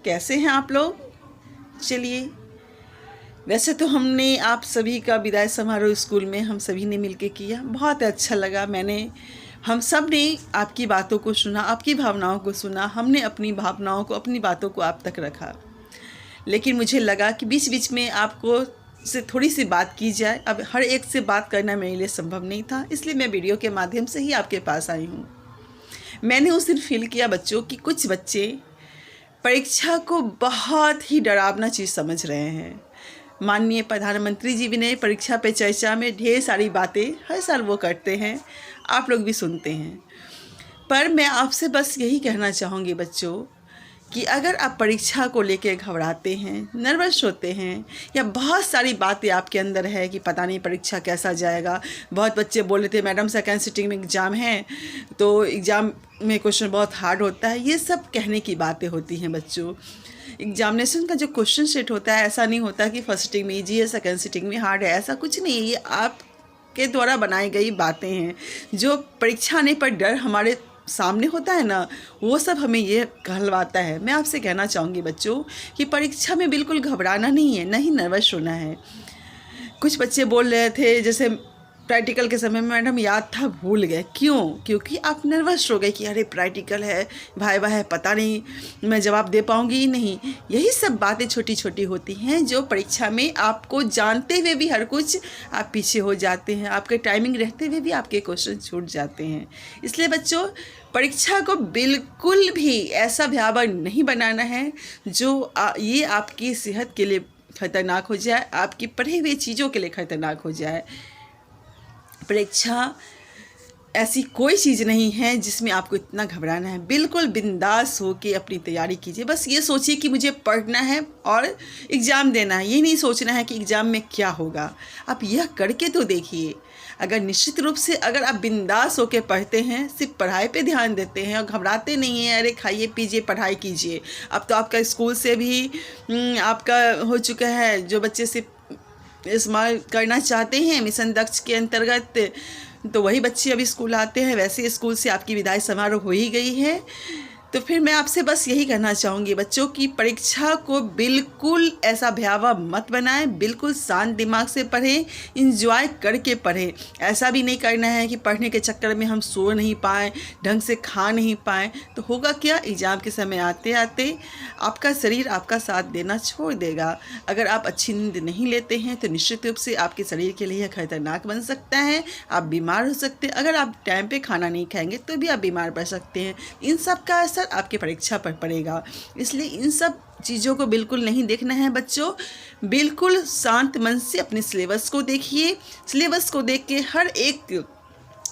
कैसे हैं आप लोग? चलिए, वैसे तो हमने आप सभी का विदाई समारोह स्कूल में हम सभी ने मिलके किया, बहुत अच्छा लगा। हम सब ने आपकी बातों को सुना, आपकी भावनाओं को सुना, हमने अपनी भावनाओं को, अपनी बातों को आप तक रखा। लेकिन मुझे लगा कि बीच बीच में आपको से थोड़ी सी बात की जाए। अब हर एक से बात करना मेरे लिए संभव नहीं था, इसलिए मैं वीडियो के माध्यम से ही आपके पास आई हूँ। मैंने उस दिन फील किया बच्चों कि कुछ बच्चे परीक्षा को बहुत ही डरावना चीज़ समझ रहे हैं। माननीय प्रधानमंत्री जी भी ने परीक्षा पे चर्चा में ढेर सारी बातें हर साल वो करते हैं, आप लोग भी सुनते हैं। पर मैं आपसे बस यही कहना चाहूँगी बच्चों कि अगर आप परीक्षा को लेकर घबराते हैं, नर्वस होते हैं, या बहुत सारी बातें आपके अंदर है कि पता नहीं परीक्षा कैसा जाएगा। बहुत बच्चे बोल रहे थे मैडम सेकेंड सिटिंग में एग्ज़ाम है तो एग्ज़ाम में क्वेश्चन बहुत हार्ड होता है। ये सब कहने की बातें होती हैं बच्चों। एग्जामिनेशन का जो क्वेश्चन सेट होता है, ऐसा नहीं होता कि फर्स्ट सिटिंग में ईजी है, सेकेंड सिटिंग में हार्ड है, ऐसा कुछ नहीं है। ये आपके द्वारा बनाई गई बातें हैं। जो परीक्षा आने पर डर हमारे सामने होता है ना, वो सब हमें ये कहलवाता है। मैं आपसे कहना चाहूँगी बच्चों कि परीक्षा में बिल्कुल घबराना नहीं है, नहीं नर्वस होना है। कुछ बच्चे बोल रहे थे जैसे प्रैक्टिकल के समय में मैडम याद था भूल गए। क्यों? क्योंकि आप नर्वस हो गए कि अरे प्रैक्टिकल है, वाइवा है, पता नहीं मैं जवाब दे पाऊँगी ही नहीं। यही सब बातें छोटी छोटी होती हैं जो परीक्षा में आपको जानते हुए भी हर कुछ आप पीछे हो जाते हैं, आपके टाइमिंग रहते हुए भी आपके क्वेश्चन छूट जाते हैं। इसलिए बच्चों, परीक्षा को बिल्कुल भी ऐसा भयावह नहीं बनाना है जो ये आपकी सेहत के लिए ख़तरनाक हो जाए, आपकी पढ़ी हुई चीज़ों के लिए ख़तरनाक हो जाए। परीक्षा ऐसी कोई चीज़ नहीं है जिसमें आपको इतना घबराना है। बिल्कुल बिंदास हो के अपनी तैयारी कीजिए। बस ये सोचिए कि मुझे पढ़ना है और एग्ज़ाम देना है। ये नहीं सोचना है कि एग्ज़ाम में क्या होगा। आप यह करके तो देखिए। अगर निश्चित रूप से अगर आप बिंदास होकर पढ़ते हैं, सिर्फ पढ़ाई पे ध्यान देते हैं और घबराते नहीं हैं, अरे खाइए पीजिए पढ़ाई कीजिए। अब तो आपका स्कूल से भी आपका हो चुका है, जो बच्चे सिर्फ इस्तेमाल करना चाहते हैं मिशन दक्ष के अंतर्गत, तो वही बच्चे अभी स्कूल आते हैं। वैसे स्कूल से आपकी विदाई समारोह हो ही गई है। तो फिर मैं आपसे बस यही कहना चाहूँगी बच्चों की परीक्षा को बिल्कुल ऐसा भयावह मत बनाएं। बिल्कुल शांत दिमाग से पढ़ें, इंजॉय करके पढ़ें। ऐसा भी नहीं करना है कि पढ़ने के चक्कर में हम सो नहीं पाएँ, ढंग से खा नहीं पाएँ, तो होगा क्या, एग्ज़ाम के समय आते आते आपका शरीर आपका साथ देना छोड़ देगा। अगर आप अच्छी नींद नहीं लेते हैं तो निश्चित रूप से आपके शरीर के लिए खतरनाक बन सकता है। आप बीमार हो सकते हैं। अगर आप टाइम पे खाना नहीं खाएंगे तो भी आप बीमार पड़ सकते हैं। इन सब का असर आपके परीक्षा पर पड़ेगा। इसलिए इन सब चीज़ों को बिल्कुल नहीं देखना है बच्चों। बिल्कुल शांत मन से अपने सिलेबस को देखिए। सिलेबस को देख के हर एक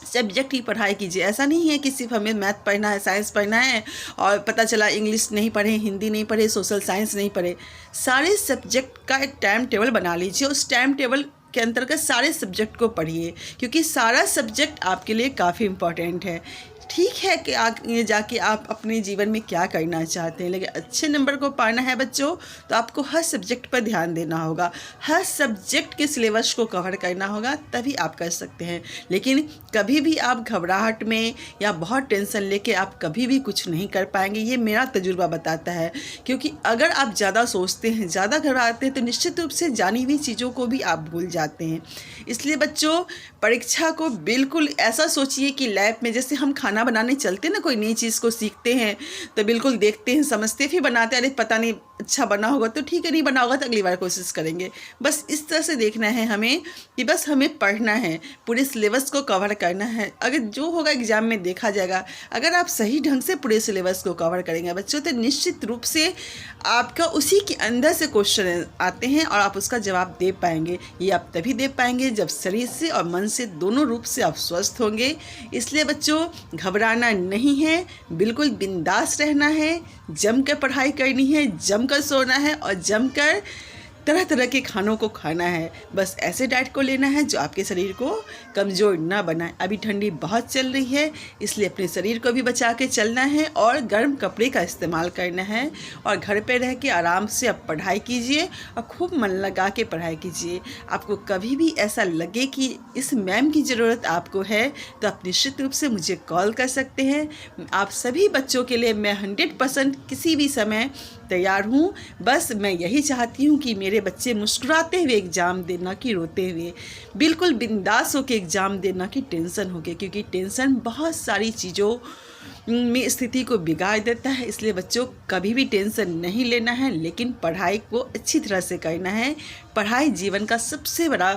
सब्जेक्ट की पढ़ाई कीजिए। ऐसा नहीं है कि सिर्फ हमें मैथ पढ़ना है, साइंस पढ़ना है और पता चला इंग्लिश नहीं पढ़े, हिंदी नहीं पढ़े, सोशल साइंस नहीं पढ़े। सारे सब्जेक्ट का एक टाइम टेबल बना लीजिए। उस टाइम टेबल के अंतर्गत सारे सब्जेक्ट को पढ़िए, क्योंकि सारा सब्जेक्ट आपके लिए काफ़ी इम्पॉर्टेंट है। ठीक है कि आगे जाके आप अपने जीवन में क्या करना चाहते हैं, लेकिन अच्छे नंबर को पाना है बच्चों तो आपको हर सब्जेक्ट पर ध्यान देना होगा, हर सब्जेक्ट के सिलेबस को कवर करना होगा, तभी आप कर सकते हैं। लेकिन कभी भी आप घबराहट में या बहुत टेंशन लेके आप कभी भी कुछ नहीं कर पाएंगे। ये मेरा तजुर्बा बताता है। क्योंकि अगर आप ज़्यादा सोचते हैं, ज़्यादा घबराते हैं तो निश्चित रूप से जानी हुई चीज़ों को भी आप भूल जाते हैं। इसलिए बच्चों, परीक्षा को बिल्कुल ऐसा सोचिए कि लैब में जैसे हम खाना बनाने चलते हैं ना, कोई नई चीज़ को सीखते हैं तो बिल्कुल देखते हैं, समझते, फिर बनाते हैं। अरे पता नहीं अच्छा बना होगा तो ठीक है, नहीं बना होगा तो अगली बार कोशिश करेंगे। बस इस तरह से देखना है हमें कि बस हमें पढ़ना है, पूरे सिलेबस को कवर करना है। अगर जो होगा एग्ज़ाम में देखा जाएगा। अगर आप सही ढंग से पूरे सिलेबस को कवर करेंगे बच्चों तो निश्चित रूप से आपका उसी के अंदर से क्वेश्चन आते हैं और आप उसका जवाब दे पाएंगे। ये आप तभी दे पाएंगे जब शरीर से और मन से दोनों रूप से आप स्वस्थ होंगे। इसलिए बच्चों, घबराना नहीं है, बिल्कुल बिंदास रहना है, जमकर पढ़ाई करनी है, जमकर सोना है और जमकर तरह तरह के खानों को खाना है। बस ऐसे डाइट को लेना है जो आपके शरीर को कमज़ोर ना बनाए। अभी ठंडी बहुत चल रही है, इसलिए अपने शरीर को भी बचा के चलना है और गर्म कपड़े का इस्तेमाल करना है। और घर पे रह के आराम से आप पढ़ाई कीजिए और खूब मन लगा के पढ़ाई कीजिए। आपको कभी भी ऐसा लगे कि इस मैम की ज़रूरत आपको है तो आप निश्चित रूप से मुझे कॉल कर सकते हैं। आप सभी बच्चों के लिए मैं 100% किसी भी समय तैयार हूँ। बस मैं यही चाहती हूँ कि मेरे बच्चे मुस्कुराते हुए एग्ज़ाम दें, ना कि रोते हुए। बिल्कुल बिंदास होकर एग्ज़ाम दें, ना कि टेंशन होकर, क्योंकि टेंशन बहुत सारी चीज़ों में स्थिति को बिगाड़ देता है। इसलिए बच्चों कभी भी टेंशन नहीं लेना है, लेकिन पढ़ाई को अच्छी तरह से करना है। पढ़ाई जीवन का सबसे बड़ा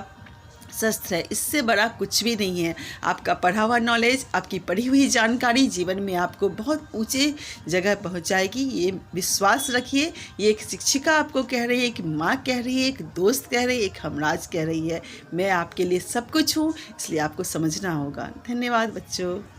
शस्त्र है, इससे बड़ा कुछ भी नहीं है। आपका पढ़ा हुआ नॉलेज, आपकी पढ़ी हुई जानकारी जीवन में आपको बहुत ऊंचे जगह पहुंचाएगी, ये विश्वास रखिए। ये एक शिक्षिका आपको कह रही है, एक माँ कह रही है, एक दोस्त कह रही है, एक हमराज कह रही है। मैं आपके लिए सब कुछ हूँ, इसलिए आपको समझना होगा। धन्यवाद बच्चों।